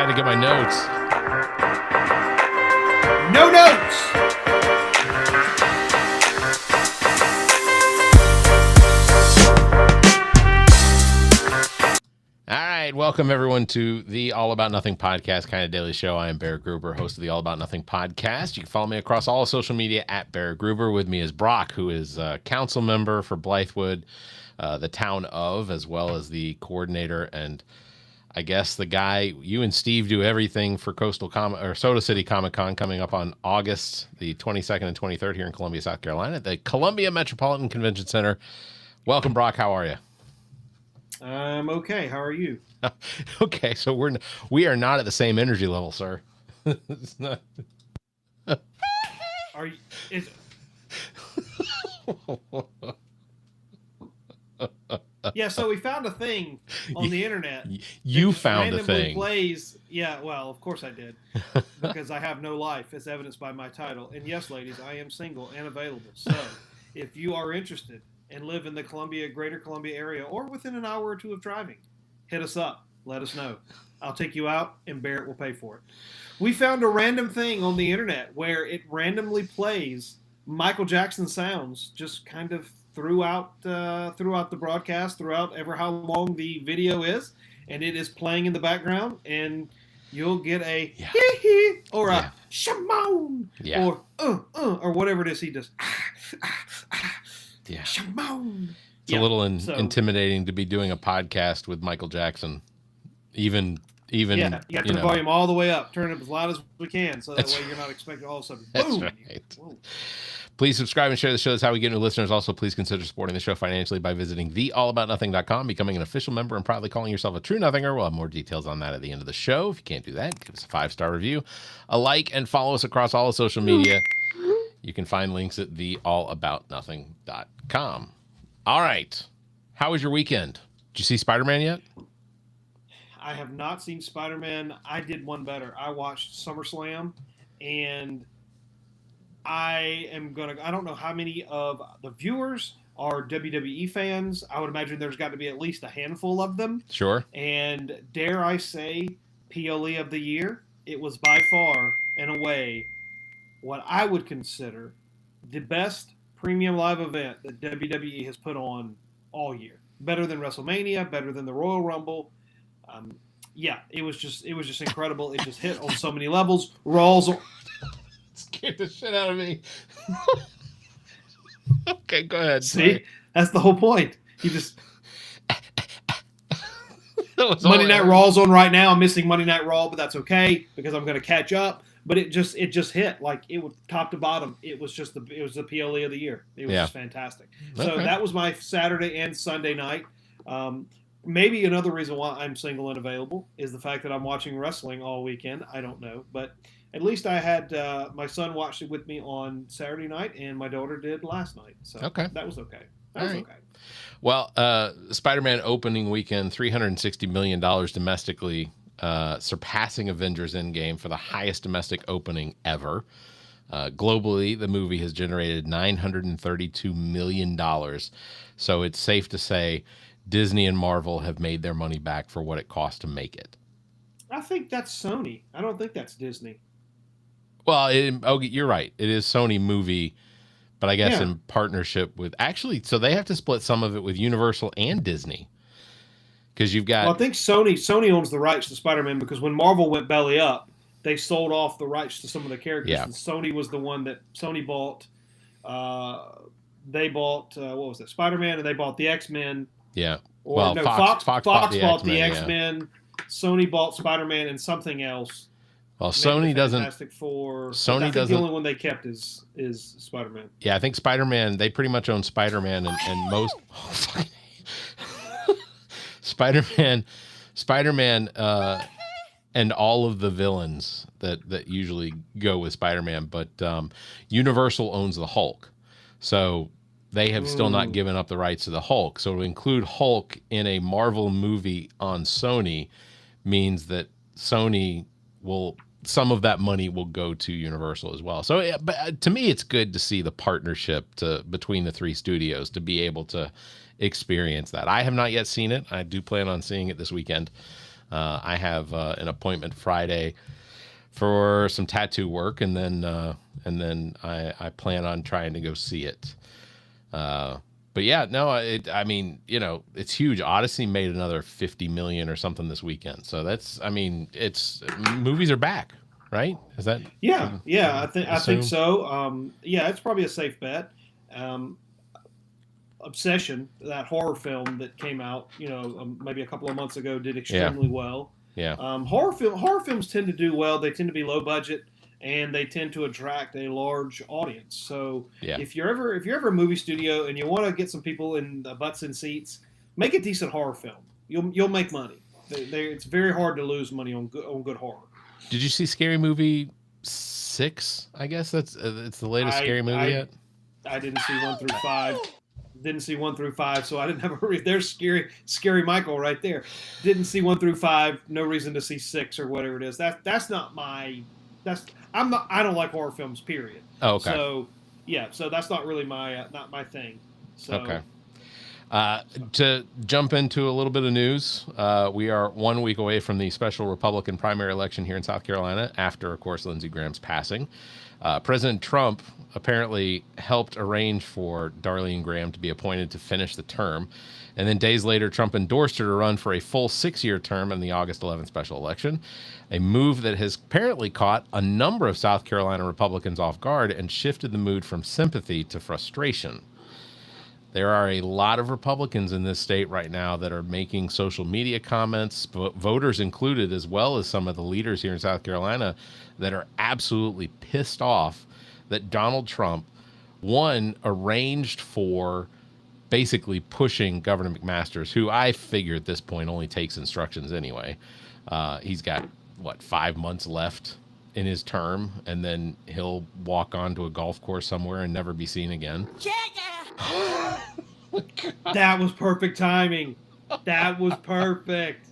to get my notes. No notes. All right, welcome everyone to the All About Nothing podcast, kind of daily show. I am Barrett Gruber, host of the All About Nothing podcast. You can follow me across all social media at Barrett Gruber. With me is Brock, who is a council member for Blythewood, the town of, as well as the coordinator and I guess the guy. You and Steve do everything for Soda City Comic Con coming up on August the 22nd and 23rd here in Columbia, South Carolina, at the Columbia Metropolitan Convention Center. Welcome, Brock. How are you? I'm okay. How are you? Okay, so we are not at the same energy level, sir. It's not. Are you? Yeah. So we found a thing on the internet. You found a thing. Plays. Yeah. Well, of course I did, because I have no life, as evidenced by my title. And yes, ladies, I am single and available. So, if you are interested and live in the Greater Columbia area, or within an hour or two of driving, hit us up. Let us know. I'll take you out, and Barrett will pay for it. We found a random thing on the internet where it randomly plays Michael Jackson sounds just kind of throughout the broadcast, throughout ever how long the video is, and it is playing in the background, and you'll get a hee or a shamon or whatever it is he does. Yeah. Shamon. It's a little intimidating to be doing a podcast with Michael Jackson. Even you got to turn the volume all the way up, turn it as loud as we can, so that way you're not expecting all of a sudden boom. That's right. Please subscribe and share the show. That's how we get new listeners. Also, please consider supporting the show financially by visiting theallaboutnothing.com, becoming an official member, and proudly calling yourself a true nothinger. We'll have more details on that at the end of the show. If you can't do that, give us a 5-star review, a like, and follow us across all of social media. You can find links at theallaboutnothing.com. All right. How was your weekend? Did you see Spider-Man yet? I have not seen Spider-Man. I did one better. I watched SummerSlam, and I don't know how many of the viewers are WWE fans. I would imagine there's got to be at least a handful of them. Sure. And dare I say, PLE of the year, it was by far and away what I would consider the best premium live event that WWE has put on all year. Better than WrestleMania, better than the Royal Rumble. It was just incredible. It just hit on so many levels. Raw's scared the shit out of me. Okay, go ahead. See, that's the whole point. You just Monday Night Raw's on right now. I'm missing Monday Night Raw, but that's okay because I'm going to catch up. But it just hit like it was top to bottom. It was the PLE of the year. It was just fantastic. So that was my Saturday and Sunday night. Maybe another reason why I'm single and available is the fact that I'm watching wrestling all weekend. I don't know, but at least I had my son watched it with me on Saturday night, and my daughter did last night. So that was okay. Okay. Well, Spider-Man opening weekend, $360 million domestically, surpassing Avengers Endgame for the highest domestic opening ever. Globally, the movie has generated $932 million. So it's safe to say Disney and Marvel have made their money back for what it cost to make it. I think that's Sony. I don't think that's Disney. Well, you're right. It is Sony movie, but I guess in partnership with so they have to split some of it with Universal and Disney. Because you've got. Well, I think Sony owns the rights to Spider-Man because when Marvel went belly up, they sold off the rights to some of the characters. Yeah. And Sony was the one that Sony bought. They bought what was it? Spider-Man, and they bought the X-Men. Yeah. Fox bought the X-Men. Yeah. Sony bought Spider-Man and something else. Well, Sony doesn't. Fantastic Four. Sony doesn't. The only one they kept is Spider-Man. Yeah, I think Spider-Man. They pretty much own Spider-Man and most. Spider-Man, and all of the villains that usually go with Spider-Man, but Universal owns the Hulk, so they have still not given up the rights to the Hulk. So to include Hulk in a Marvel movie on Sony means that Sony some of that money will go to Universal as well. So, but to me, it's good to see the partnership between the three studios to be able to experience that. I have not yet seen it. I do plan on seeing it this weekend. I have an appointment Friday for some tattoo work, and then I plan on trying to go see it. But yeah, no, I mean, it's huge. Odyssey made another 50 million or something this weekend. So that's, I mean, it's movies are back, right? Is that? Yeah, I think so. Yeah, it's probably a safe bet. Um, Obsession, that horror film that came out, maybe a couple of months ago, did extremely well. Yeah. Horror films tend to do well. They tend to be low budget, and they tend to attract a large audience. So if you're ever a movie studio and you want to get some people in the butts in seats, make a decent horror film. You'll make money. It's very hard to lose money on good horror. Did you see Scary Movie 6? I guess it's the latest Scary Movie yet. I didn't see 1 through 5. Didn't see 1 through 5, so I didn't have a read. There's scary Michael right there. Didn't see 1 through 5. No reason to see 6 or whatever it is. That's not my. I don't like horror films. Period. Oh, okay. So so that's not really not my thing. So. Okay. To jump into a little bit of news, we are 1 week away from the special Republican primary election here in South Carolina. After, of course, Lindsey Graham's passing, President Trump apparently helped arrange for Darlene Graham to be appointed to finish the term. And then days later, Trump endorsed her to run for a full 6-year term in the August 11th special election, a move that has apparently caught a number of South Carolina Republicans off guard and shifted the mood from sympathy to frustration. There are a lot of Republicans in this state right now that are making social media comments, voters included, as well as some of the leaders here in South Carolina, that are absolutely pissed off that Donald Trump, one, arranged for basically pushing Governor McMaster's, who I figure at this point only takes instructions anyway. He's got, 5 months left in his term, and then he'll walk onto a golf course somewhere and never be seen again. That was perfect timing. That was perfect.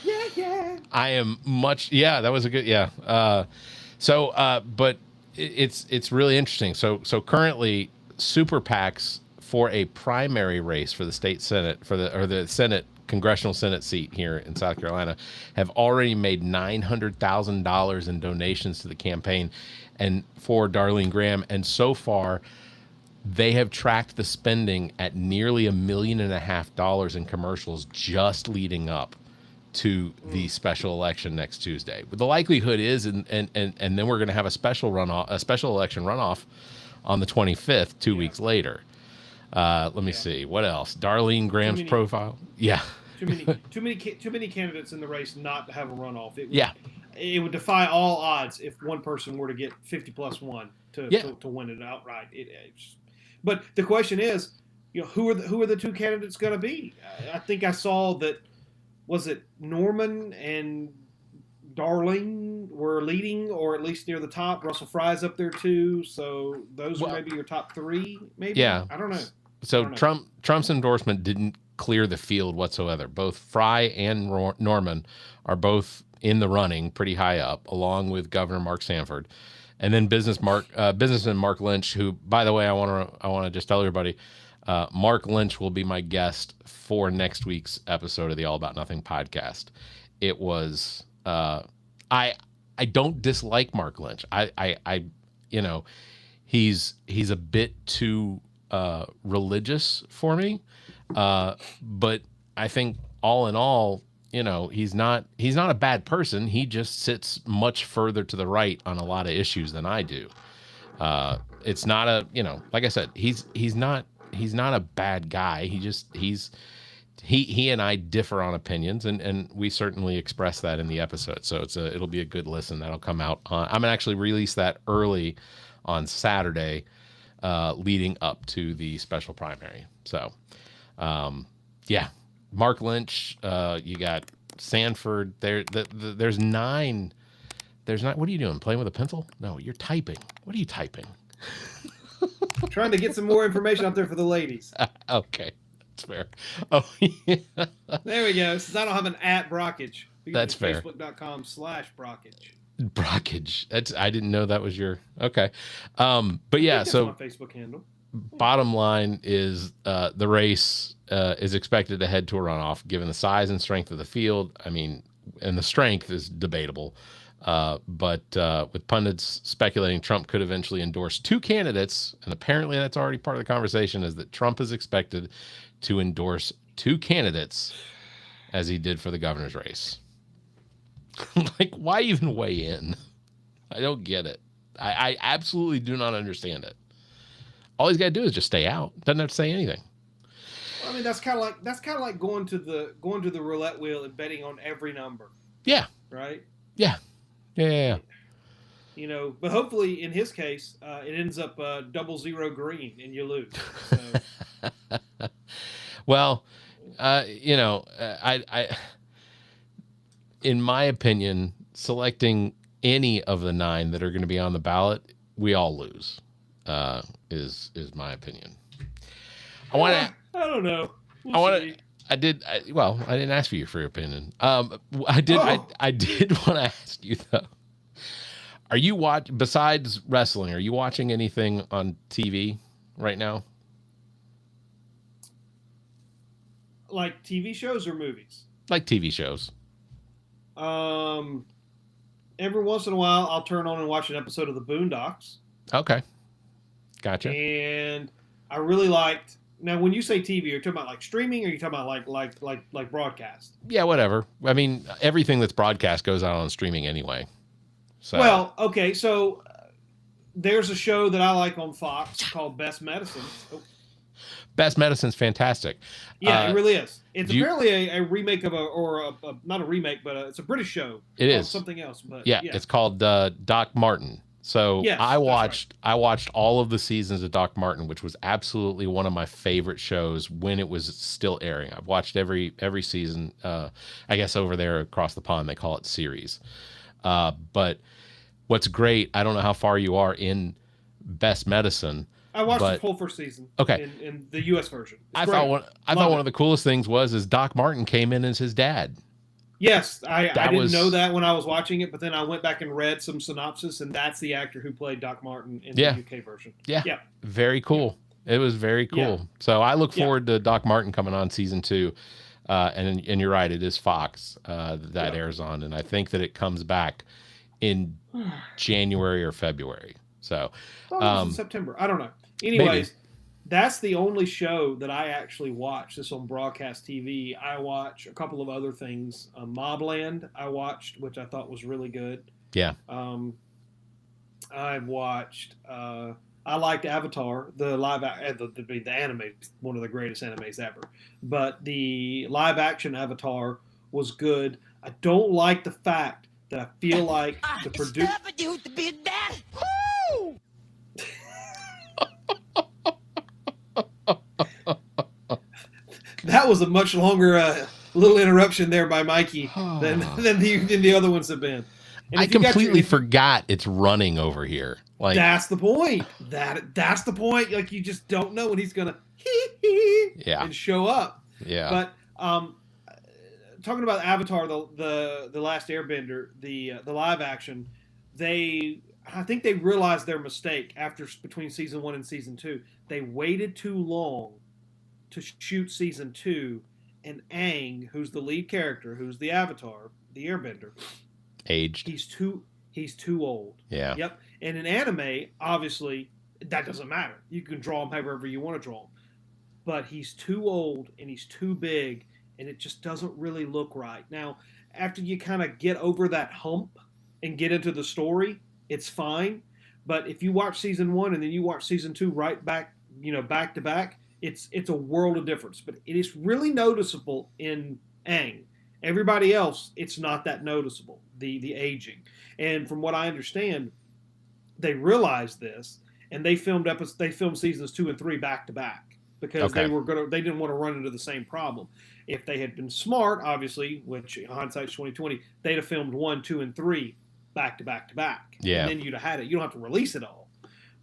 Yeah. I am much. Yeah, that was a good. Yeah. But it's really interesting. So currently, super PACs for a primary race for the state Senate the Senate congressional Senate seat here in South Carolina have already made $900,000 in donations to the campaign and for Darlene Graham, and so far they have tracked the spending at nearly $1.5 million in commercials just leading up to the special election next Tuesday. But the likelihood is, and then we're going to have a special election runoff on the 25th, 2 weeks later. Let me see what else. Darlene Graham's profile. Yeah. Too many candidates in the race not to have a runoff. It would defy all odds if one person were to get 50+1 to win it outright. But the question is, who are the two candidates going to be? I think I saw that. Was it Norman and Darlene were leading, or at least near the top? Russell Fry's up there too. So those are maybe your top three. Maybe. Yeah. I don't know. So Trump's endorsement didn't clear the field whatsoever. Both Fry and Norman are both in the running, pretty high up, along with Governor Mark Sanford, and then businessman Mark Lynch, who, by the way, I want to just tell everybody. Mark Lynch will be my guest for next week's episode of the All About Nothing podcast. It was I don't dislike Mark Lynch. I he's a bit too religious for me, but I think all in all, he's not a bad person. He just sits much further to the right on a lot of issues than I do. It's not a like I said, he's not a bad guy. He and I differ on opinions, and we certainly express that in the episode. So it'll be a good listen. That'll come out I'm gonna actually release that early on Saturday, leading up to the special primary. So, Mark Lynch. You got Sanford. There's 9. There's not. What are you doing? Playing with a pencil? No, you're typing. What are you typing? Trying to get some more information out there for the ladies. Okay, that's fair. Oh, yeah. There we go. Since I don't have an @Brockage. That's fair. Facebook.com/Brockage. Brockage. I didn't know that was your. Okay. But yeah, so my Facebook handle. Bottom line is the race is expected to head to a runoff, given the size and strength of the field. I mean, and the strength is debatable. But with pundits speculating Trump could eventually endorse 2 candidates, and apparently that's already part of the conversation, is that Trump is expected to endorse 2 candidates as he did for the governor's race. Like, why even weigh in? I don't get it. I absolutely do not understand it. All he's got to do is just stay out. Doesn't have to say anything. Well, I mean, that's kind of like going to the roulette wheel and betting on every number. Yeah. Right. Yeah. Yeah. You know, but hopefully in his case, it ends up 00 green and you lose. So. Well, you know, I, in my opinion, selecting any of the 9 that are going to be on the ballot, we all lose. Is my opinion. I want to. I don't know. I didn't ask for your opinion. I did want to ask you though. Are you besides wrestling? Are you watching anything on TV right now? Like TV shows or movies? Like TV shows. Every once in a while, I'll turn on and watch an episode of the Boondocks. Okay. Gotcha. And I really liked. Now, when you say TV, you're talking about like streaming, or you talking about like broadcast? Yeah, whatever. I mean, everything that's broadcast goes out on streaming anyway. So. Well, okay, so there's a show that I like on Fox called Best Medicine. Oh. Best Medicine's fantastic. Yeah, it really is. It's apparently a remake of not a remake, but it's a British show. It is something else, but yeah. It's called Doc Martin. So yes, I watched all of the seasons of Doc Martin, which was absolutely one of my favorite shows when it was still airing. I've watched every season. I guess over there across the pond they call it series. But what's great, I don't know how far you are in Best Medicine. I watched the whole first season. Okay, in the U.S. version. I thought one of the coolest things was Doc Martin came in as his dad. Yes, I didn't know that when I was watching it, but then I went back and read some synopsis, and that's the actor who played Doc Martin in the UK version. Yeah, very cool. It was very cool. Yeah. So I look forward to Doc Martin coming on season 2, and you're right, it is Fox that airs on, and I think that it comes back in January or February. So in September, I don't know. Anyways. That's the only show that I actually watch. This on broadcast TV. I watch a couple of other things. Mobland I watched, which I thought was really good. Yeah. I've watched. I liked Avatar, the the anime, one of the greatest animes ever. But the live action Avatar was good. I don't like the fact that I feel like the producer. That was a much longer little interruption there by Mikey than the other ones have been. And I completely forgot it's running over here. Like that's the point. That's the point. Like you just don't know when he's gonna and show up. Yeah. But talking about Avatar, the Last Airbender, the live action, I think they realized their mistake between season 1 and season 2. They waited too long to shoot season 2, and Aang, who's the lead character, who's the Avatar, the Airbender, aged. He's too old. Yeah. Yep. And in anime, obviously, that doesn't matter. You can draw him however you want to draw him, but he's too old and he's too big, and it just doesn't really look right. Now, after you kind of get over that hump and get into the story, it's fine. But if you watch season 1 and then you watch season 2 right back, back to back. It's a world of difference, but it is really noticeable in Aang. Everybody else, it's not that noticeable, the aging. And from what I understand, they realized this, and they filmed seasons 2 and 3 back to back because they didn't want to run into the same problem. If they had been smart, obviously, which hindsight's 2020, they'd have filmed 1, 2, and 3 back to back to back. Yeah. And then you'd have had it. You don't have to release it all.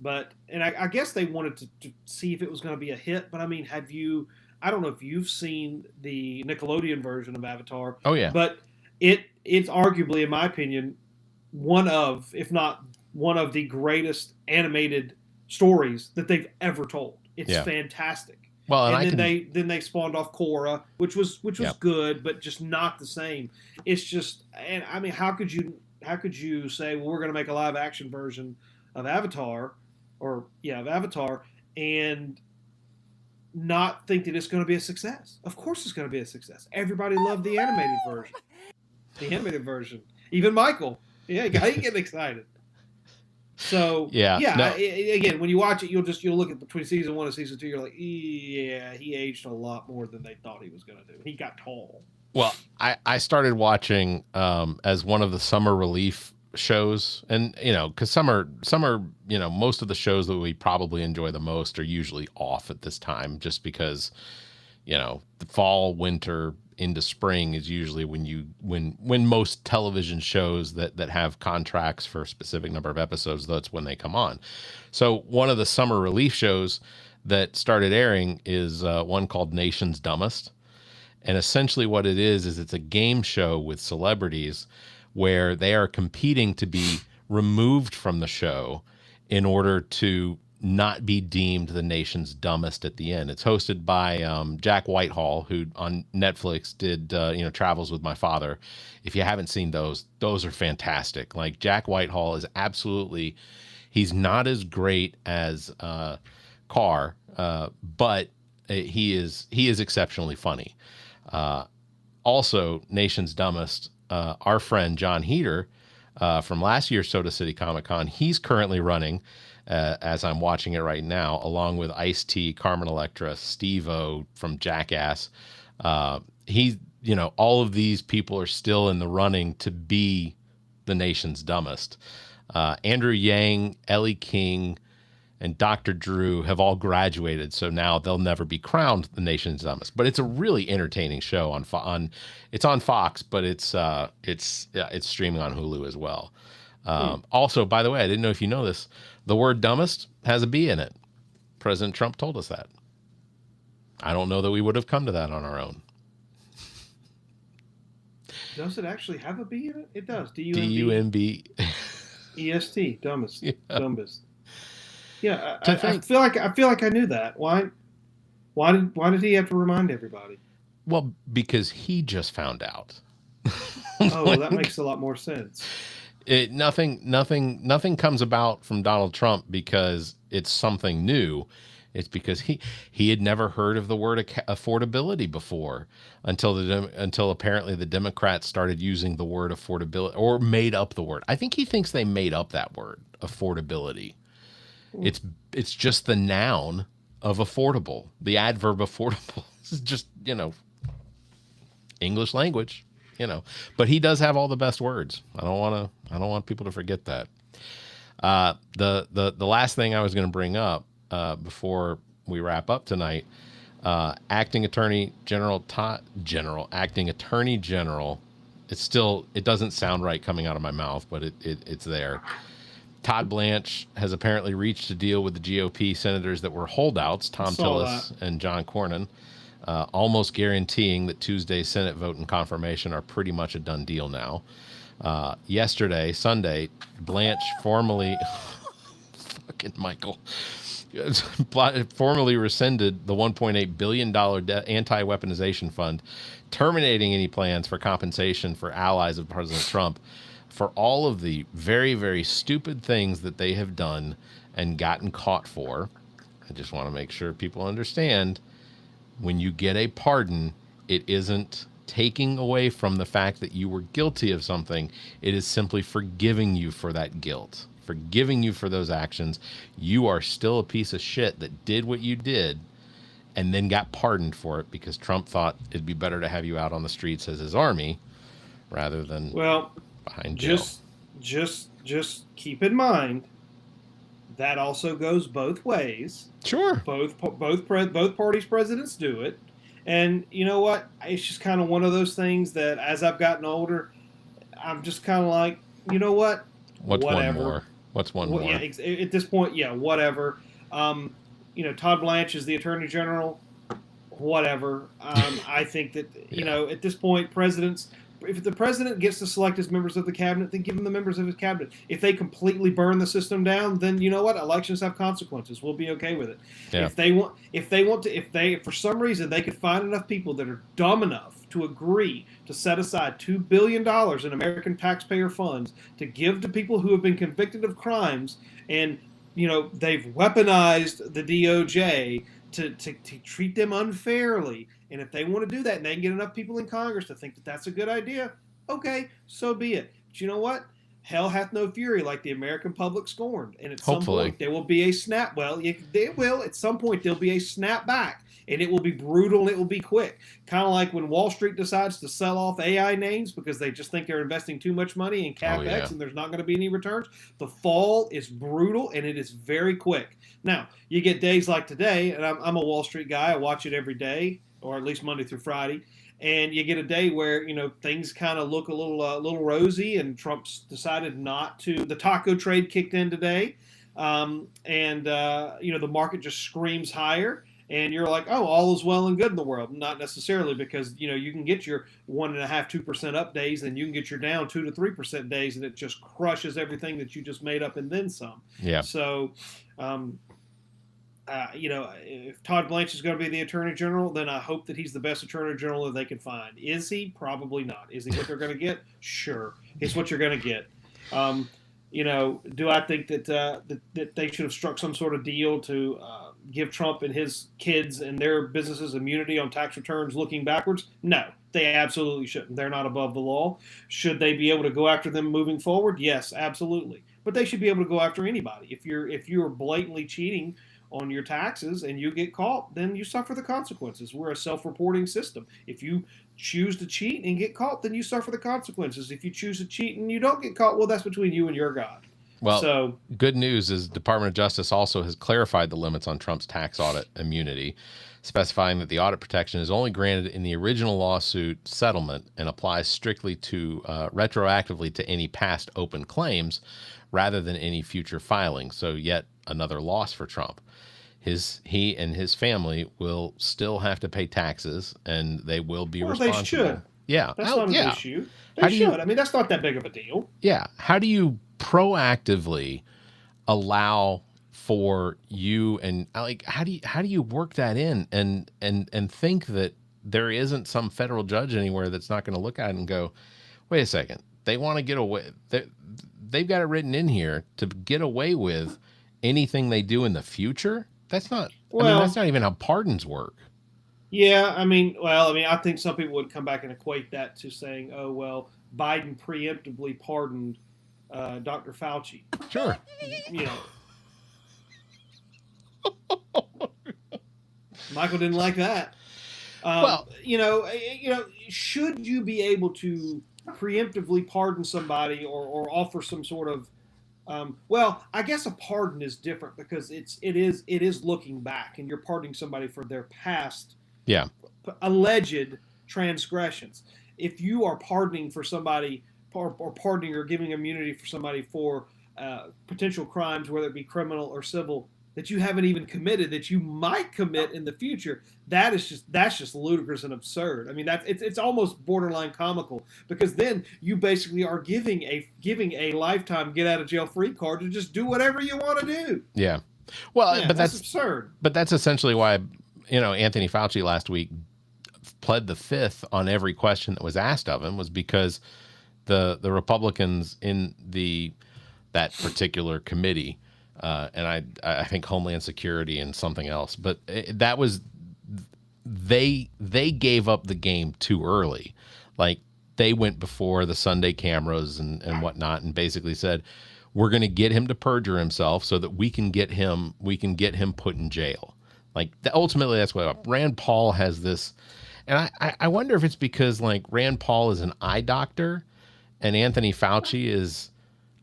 But I guess they wanted to see if it was going to be a hit. But I mean, I don't know if you've seen the Nickelodeon version of Avatar. Oh yeah. But it's arguably, in my opinion, one of, if not one of the greatest animated stories that they've ever told. It's fantastic. Well, and they spawned off Korra, which was Yep. good, but just not the same. It's just, and I mean, how could you say, well, we're going to make a live action version of Avatar, of Avatar, and not think that it's going to be a success? Of course, it's going to be a success. Everybody loved the animated version. The animated version, even Michael, he getting excited. So again, when you watch it, you'll look at between season 1 and season 2. You're like, yeah, he aged a lot more than they thought he was going to do. He got tall. Well, I started watching as one of the summer relief shows, and because summer, most of the shows that we probably enjoy the most are usually off at this time, just because the fall, winter into spring is usually when most television shows that have contracts for a specific number of episodes, that's when they come on. So one of the summer relief shows that started airing is one called Nation's Dumbest. And essentially what it is it's a game show with celebrities where they are competing to be removed from the show in order to not be deemed the nation's dumbest at the end. It's hosted by Jack Whitehall, who on Netflix did Travels with My Father. If you haven't seen those are fantastic. Like, Jack Whitehall is absolutely, he's not as great as Carr, but he is exceptionally funny. Also, Nation's Dumbest, our friend John Heater from last year's Soda City Comic Con, he's currently running, as I'm watching it right now, along with Ice-T, Carmen Electra, Steve-O from Jackass. All of these people are still in the running to be the nation's dumbest. Andrew Yang, Ellie King, and Dr. Drew have all graduated, so now they'll never be crowned the nation's dumbest. But it's a really entertaining show it's on Fox, but it's streaming on Hulu as well. Also, by the way, I didn't know if you know this, the word dumbest has a B in it. President Trump told us that. I don't know that we would have come to that on our own. Does it actually have a B in it? It does. D-U-M-B. E-S-T, dumbest. Yeah. Dumbest. Yeah, I feel like I knew that. Why did he have to remind everybody? Well, because he just found out. Oh, well, that makes a lot more sense. Nothing comes about from Donald Trump because it's something new. It's because he had never heard of the word affordability before until apparently the Democrats started using the word affordability, or made up the word. I think he thinks they made up that word, affordability. It's just the noun of affordable. The adverb affordable is just, English language, But he does have all the best words. I don't want people to forget that. The last thing I was going to bring up before we wrap up tonight, acting attorney general. It doesn't sound right coming out of my mouth, but it's there. Todd Blanche has apparently reached a deal with the GOP senators that were holdouts, Tom Tillis and John Cornyn, almost guaranteeing that Tuesday's Senate vote and confirmation are pretty much a done deal now. Yesterday, Sunday, Blanche formally formally rescinded the $1.8 billion anti-weaponization fund, terminating any plans for compensation for allies of President Trump for all of the very, very stupid things that they have done and gotten caught for. I just want to make sure people understand, when you get a pardon, it isn't taking away from the fact that you were guilty of something. It is simply forgiving you for that guilt, forgiving you for those actions. You are still a piece of shit that did what you did and then got pardoned for it because Trump thought it'd be better to have you out on the streets as his army rather than behind jail. Just keep in mind that also goes both ways. Sure. Both parties' presidents do it. And you know what? It's just kind of one of those things that as I've gotten older, I'm just kind of like, you know what? Whatever. One more? What's one more? Yeah, at this point, yeah, whatever. Todd Blanche is the Attorney General. Whatever. I think that, at this point, presidents if the president gets to select his members of the cabinet, then give him the members of his cabinet. If they completely burn the system down, then you know what? Elections have consequences. We'll be okay with it. Yeah. If they for some reason they could find enough people that are dumb enough to agree to set aside $2 billion in American taxpayer funds to give to people who have been convicted of crimes, and they've weaponized the DOJ to treat them unfairly. And if they want to do that and they can get enough people in Congress to think that that's a good idea, okay, so be it. But you know what? Hell hath no fury like the American public scorned. And at some point there will be a snap. Well, they will. At some point there'll be a snap back. And it will be brutal and it will be quick. Kind of like when Wall Street decides to sell off AI names because they just think they're investing too much money in CapEx and there's not going to be any returns. The fall is brutal and it is very quick. Now, you get days like today, and I'm a Wall Street guy. I watch it every day, or at least Monday through Friday. And you get a day where, things kind of look a little rosy, and Trump's decided not to. The taco trade kicked in today. The market just screams higher. And you're like, oh, all is well and good in the world. Not necessarily, because, you can get your 1.5%, 2% up days, and you can get your down 2 to 3% days, and it just crushes everything that you just made up and then some. Yeah. So, if Todd Blanche is going to be the Attorney General, then I hope that he's the best Attorney General that they can find. Is he? Probably not. Is he what they're going to get? Sure. It's what you're going to get. Do I think that they should have struck some sort of deal to give Trump and his kids and their businesses immunity on tax returns looking backwards? No, they absolutely shouldn't. They're not above the law. Should they be able to go after them moving forward? Yes, absolutely. But they should be able to go after anybody. If you're blatantly cheating on your taxes and you get caught, then you suffer the consequences. We're a self-reporting system. If you choose to cheat and get caught, then you suffer the consequences. If you choose to cheat and you don't get caught, well, that's between you and your God. Well, good news is Department of Justice also has clarified the limits on Trump's tax audit immunity, specifying that the audit protection is only granted in the original lawsuit settlement and applies strictly to retroactively to any past open claims rather than any future filings. So yet another loss for Trump. He and his family will still have to pay taxes, and they will be responsible. They should. Yeah. That's not an issue. They should. I mean, that's not that big of a deal. Yeah. How do you proactively allow for you, and how do you work that in and think that there isn't some federal judge anywhere that's not going to look at it and go, wait a second, they want to get away. They've got it written in here to get away with anything they do in the future. That's not. That's not even how pardons work. Yeah, I think some people would come back and equate that to saying, oh, well, Biden preemptively pardoned Dr. Fauci. Sure. Michael didn't like that. Should you be able to preemptively pardon somebody or offer some sort of I guess a pardon is different because it is looking back, and you're pardoning somebody for their past alleged transgressions. If you are pardoning for somebody or pardoning or giving immunity for somebody for potential crimes, whether it be criminal or civil, that you haven't even committed, that you might commit in the future, that's just ludicrous and absurd. I mean, it's almost borderline comical, because then you basically are giving a lifetime get out of jail free card to just do whatever you want to do. Yeah. Well, but that's absurd. But that's essentially why, Anthony Fauci last week pled the fifth on every question that was asked of him, was because the Republicans in that particular committee, and I think Homeland Security and something else, but that was, they gave up the game too early. Like, they went before the Sunday cameras and whatnot, and basically said, we're going to get him to perjure himself so that we can get him put in jail. Like, ultimately, that's what Rand Paul has this. And I wonder if it's because, like, Rand Paul is an eye doctor and Anthony Fauci is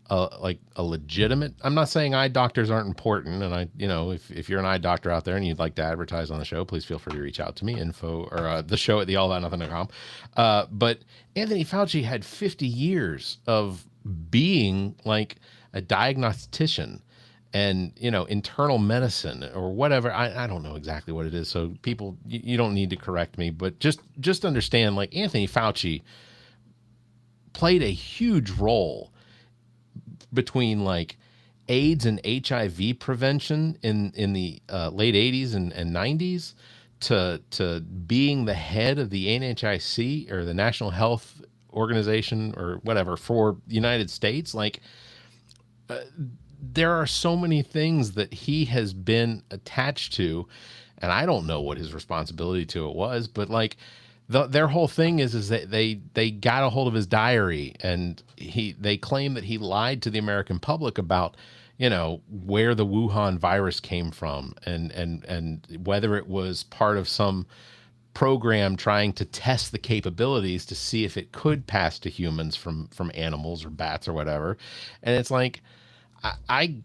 a legitimate. I'm not saying eye doctors aren't important, and if you're an eye doctor out there and you'd like to advertise on the show, please feel free to reach out to me, info or the show at theallaboutnothing.com. But Anthony Fauci had 50 years of being like a diagnostician and internal medicine or whatever. I don't know exactly what it is, so people, you don't need to correct me, but just understand, like, Anthony Fauci played a huge role between like AIDS and HIV prevention in the late 80s and 90s to being the head of the NHIC, or the National Health Organization, or whatever, for the United States. Like, there are so many things that he has been attached to, and I don't know what his responsibility to it was, but like their whole thing is that they got a hold of his diary, and they claim that he lied to the American public about, you know, where the Wuhan virus came from, and whether it was part of some program trying to test the capabilities to see if it could pass to humans from animals or bats or whatever. And it's like, I'm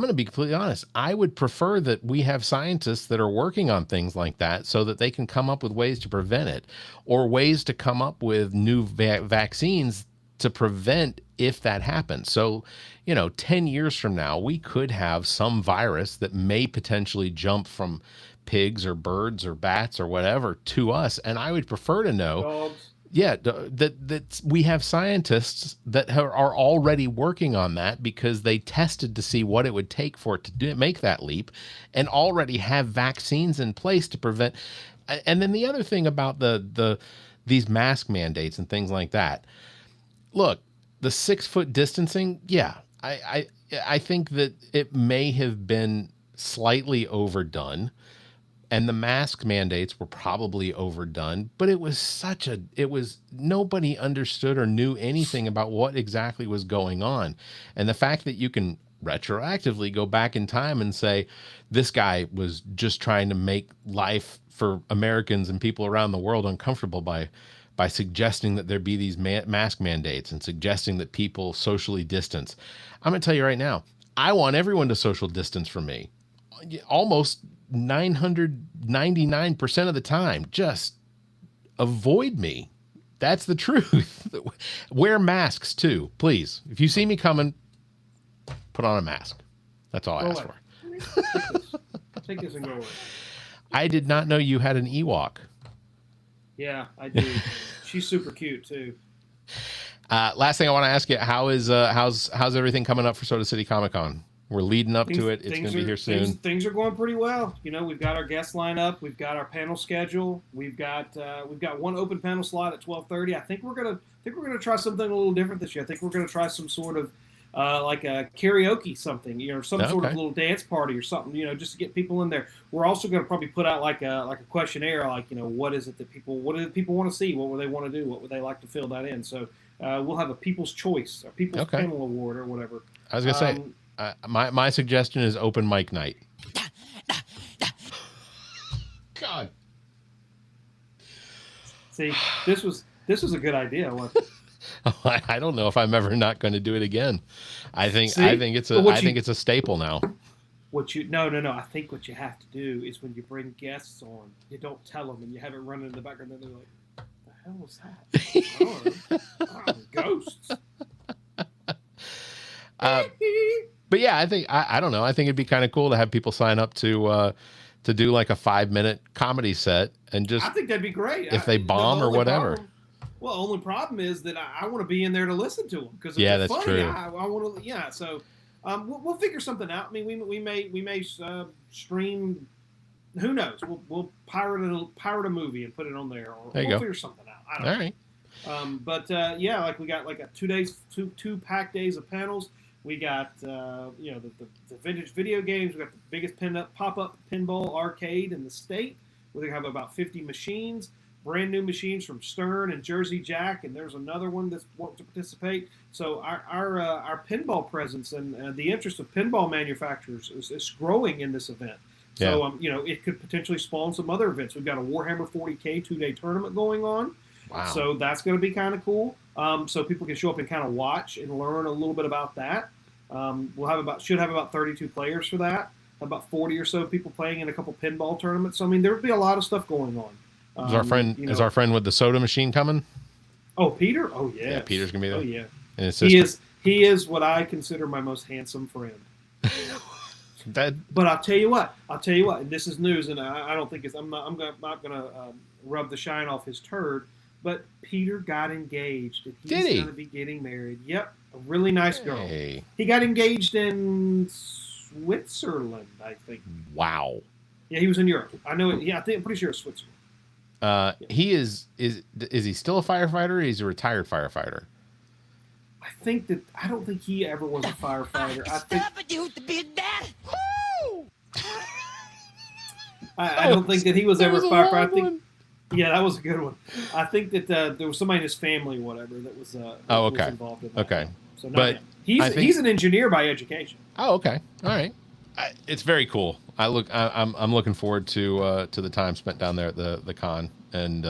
going to be completely honest. I would prefer that we have scientists that are working on things like that so that they can come up with ways to prevent it, or ways to come up with new vaccines to prevent if that happens. So, you know, 10 years from now, we could have some virus that may potentially jump from pigs or birds or bats or whatever to us. And I would prefer to know, Dogs. yeah, that we have scientists that are already working on that, because they tested to see what it would take for it to make that leap, and already have vaccines in place to prevent. And then the other thing about these mask mandates and things like that. Look, the 6-foot distancing, yeah, I think that it may have been slightly overdone, and the mask mandates were probably overdone, but it was nobody understood or knew anything about what exactly was going on. And the fact that you can retroactively go back in time and say, this guy was just trying to make life for Americans and people around the world uncomfortable by suggesting that there be these mask mandates and suggesting that people socially distance. I'm going to tell you right now, I want everyone to social distance from me. Almost 999% of the time. Just avoid me. That's the truth. Wear masks too, please. If you see me coming, put on a mask. That's all I ask for. Take this and go away. I did not know you had an Ewok. Yeah, I do. She's super cute too. Last thing I want to ask you, how's everything coming up for Soda City Comic Con? We're leading up to it. It's going to be here soon. Things are going pretty well. You know, we've got our guest lineup. We've got our panel schedule. We've got one open panel slot at 12:30. I think we're gonna try something a little different this year. I think we're gonna try some sort of like a karaoke something, you know, some sort of little dance party or something, you know, just to get people in there. We're also going to probably put out like a questionnaire, like, you know, what do people want to see? What would they want to do? What would they like to fill that in? So we'll have a People's Choice or People's Panel Award or whatever. I was going to say, my suggestion is open mic night. God. See, this was a good idea, wasn't it? I don't know if I'm ever not going to do it again. I think it's a staple now. No. I think what you have to do is when you bring guests on, you don't tell them, and you have it running in the background, and they're like, "The hell was that?" Ghosts. But yeah, I don't know. I think it'd be kind of cool to have people sign up to do like a 5-minute comedy set, and just, I think that'd be great if they bomb or whatever. Well, the only problem is that I want to be in there to listen to them, because that's funny, true. I want to. Yeah, so we'll figure something out. I mean, we may stream. Who knows? We'll pirate a movie and put it on there, or we'll figure something out. I don't know. All right. Yeah, like we got like a 2 days, two packed days of panels. We got the vintage video games. We got the biggest pop-up pinball arcade in the state. We're gonna have about 50 machines. Brand new machines from Stern and Jersey Jack, and there's another one that wants to participate. So our pinball presence and the interest of pinball manufacturers is growing in this event. So it could potentially spawn some other events. We've got a Warhammer 40K 2-day tournament going on. Wow. So that's going to be kind of cool. So people can show up and kind of watch and learn a little bit about that. Should have about 32 players for that. About 40 or so people playing in a couple pinball tournaments. So I mean, there would be a lot of stuff going on. Is our friend with the soda machine coming? Oh, Peter? Oh, yeah. Yeah, Peter's gonna be there. Oh, yeah. And his sister. He is what I consider my most handsome friend. But I'll tell you what. And this is news, and I don't think I'm not gonna rub the shine off his turd. But Peter got engaged, and Did he? he's going to be getting married. Yep, a really nice girl. Hey. He got engaged in Switzerland, I think. Wow. Yeah, he was in Europe. I know it. Yeah, I'm pretty sure it's Switzerland. He is he still a firefighter? Or he's a retired firefighter. I don't think he ever was a firefighter. I don't think that he was ever a firefighter. I think. Yeah, that was a good one. I think that there was somebody in his family, or whatever, that was was involved in that. Okay. So but he's an engineer by education. Oh, okay. All right. It's very cool. I'm looking forward to the time spent down there at the con, and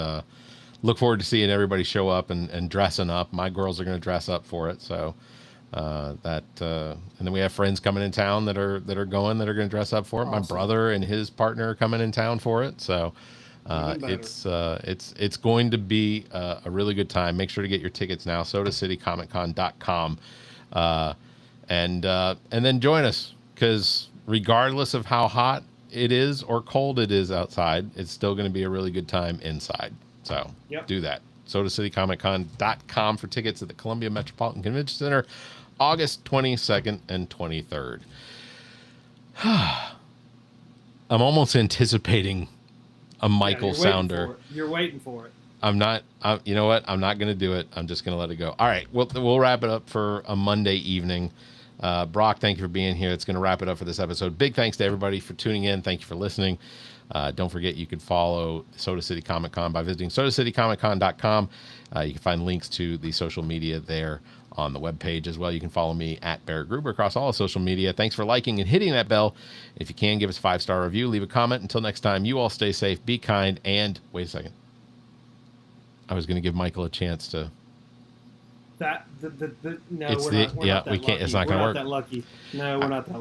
look forward to seeing everybody show up and dressing up. My girls are going to dress up for it, so and then we have friends coming in town that are going that are going to dress up for it. Awesome. My brother and his partner are coming in town for it, so it's going to be a really good time. Make sure to get your tickets now. SodaCityComicCon.com, and then join us, because regardless of how hot it is or cold it is outside, it's still going to be a really good time inside. So do that. SodaCityComicCon.com for tickets at the Columbia Metropolitan Convention Center, August 22nd and 23rd. I'm almost anticipating a Michael sounder. You're waiting for it. I'm not. You know what? I'm not going to do it. I'm just going to let it go. All right. We'll wrap it up for a Monday evening. Brock, thank you for being here. It's going to wrap it up for this episode. Big thanks to everybody for tuning in. Thank you for listening. Don't forget, you can follow Soda City Comic Con by visiting SodaCityComicCon.com. You can find links to the social media there on the webpage as well. You can follow me at Barrett Gruber across all of social media. Thanks for liking and hitting that bell. If you can, give us a 5-star review, leave a comment. Until next time, you all stay safe, be kind, and wait a second. I was going to give Michael a chance to. No, we can't. It's not going to work. We're not that lucky. No, we're not that lucky.